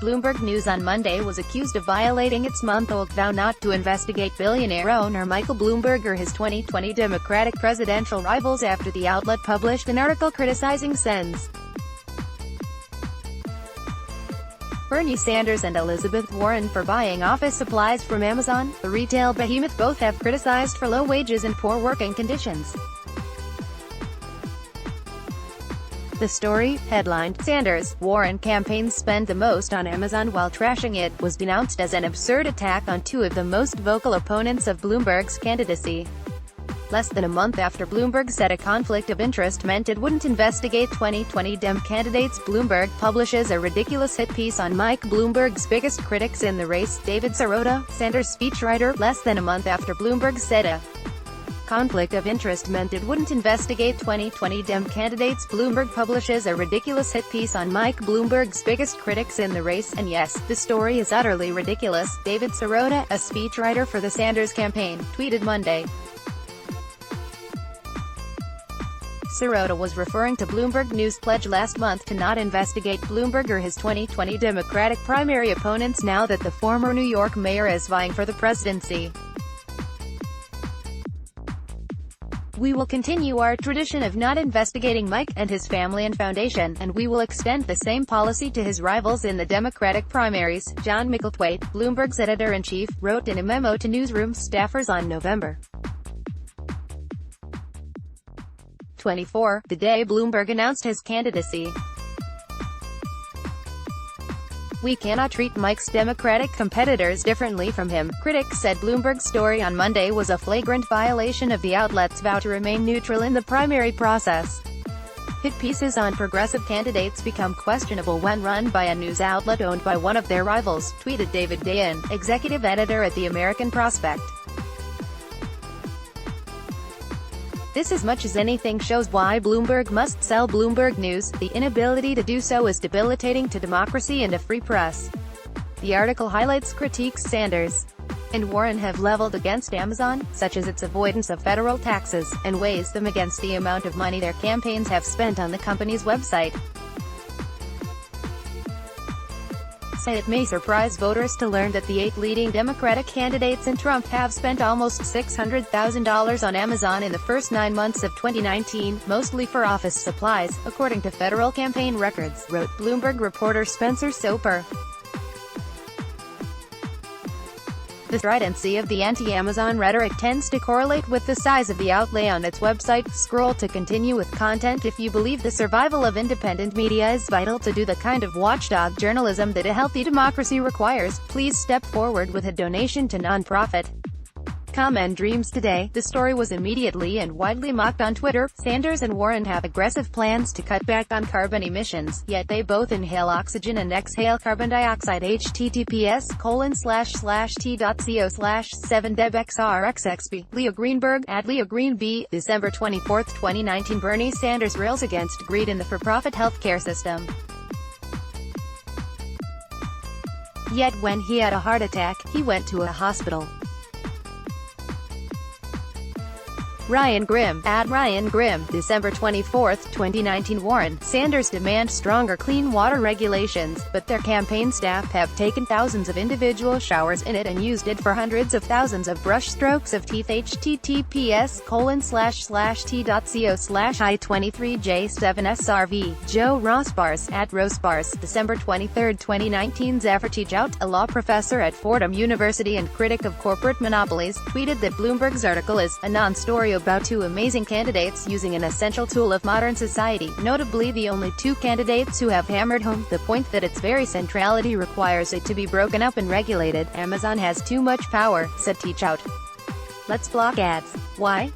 Bloomberg News on Monday was accused of violating its month-old vow not to investigate billionaire owner Michael Bloomberg or his 2020 Democratic presidential rivals after the outlet published an article criticizing Sens. Bernie Sanders and Elizabeth Warren for buying office supplies from Amazon. The retail behemoth both have criticized for low wages and poor working conditions. The story, headlined, "Sanders, Warren campaigns spend the most on Amazon while trashing it," was denounced as an absurd attack on two of the most vocal opponents of Bloomberg's candidacy. Less than a month after Bloomberg said a conflict of interest meant it wouldn't investigate 2020 Dem candidates, Bloomberg publishes a ridiculous hit piece on Mike Bloomberg's biggest critics in the race, David Sirota, Sanders' speechwriter. Less than a month after Bloomberg said a conflict of interest meant it wouldn't investigate 2020 Dem candidates, Bloomberg publishes a ridiculous hit piece on Mike Bloomberg's biggest critics in the race. And yes, the story is utterly ridiculous, David Sirota, a speechwriter for the Sanders campaign, tweeted Monday. Sirota was referring to Bloomberg News' pledge last month to not investigate Bloomberg or his 2020 Democratic primary opponents now that the former New York mayor is vying for the presidency. "We will continue our tradition of not investigating Mike and his family and foundation, and we will extend the same policy to his rivals in the Democratic primaries," John Micklethwait, Bloomberg's editor-in-chief, wrote in a memo to newsroom staffers on November 24, the day Bloomberg announced his candidacy. "We cannot treat Mike's Democratic competitors differently from him," critics said Bloomberg's story on Monday was a flagrant violation of the outlet's vow to remain neutral in the primary process. Hit pieces on progressive candidates become questionable when run by a news outlet owned by one of their rivals, tweeted David Dayen, executive editor at The American Prospect. "This as much as anything shows why Bloomberg must sell Bloomberg News. The inability to do so is debilitating to democracy and a free press." The article highlights critiques Sanders and Warren have leveled against Amazon, such as its avoidance of federal taxes, and weighs them against the amount of money their campaigns have spent on the company's website. It may surprise voters to learn that the 8 leading Democratic candidates and Trump have spent almost $600,000 on Amazon in the first 9 months of 2019, mostly for office supplies, according to federal campaign records, wrote Bloomberg reporter Spencer Soper. The stridency of the anti-Amazon rhetoric tends to correlate with the size of the outlay on its website. Scroll to continue with content. If you believe the survival of independent media is vital to do the kind of watchdog journalism that a healthy democracy requires, please step forward with a donation to nonprofit. Common Dreams Today. The story was immediately and widely mocked on Twitter. Sanders and Warren have aggressive plans to cut back on carbon emissions, yet they both inhale oxygen and exhale carbon dioxide. https://t.co/7debxrxxb. Leo Greenberg, @LeoGreenB. December 24, 2019. Bernie Sanders rails against greed in the for-profit healthcare system. Yet when he had a heart attack, he went to a hospital. Ryan Grimm, @RyanGrimm. December 24, 2019. Warren, Sanders demand stronger clean water regulations, but their campaign staff have taken thousands of individual showers in it and used it for hundreds of thousands of brush strokes of teeth. https://t.co/I23J7SRV. Joe Rosbars, @Rosbars. December 23, 2019. Zaffer Jout, a law professor at Fordham University and critic of corporate monopolies, tweeted that Bloomberg's article is a non-story about two amazing candidates using an essential tool of modern society, notably the only two candidates who have hammered home the point that its very centrality requires it to be broken up and regulated. "Amazon has too much power," said Teachout. "Let's block ads. Why?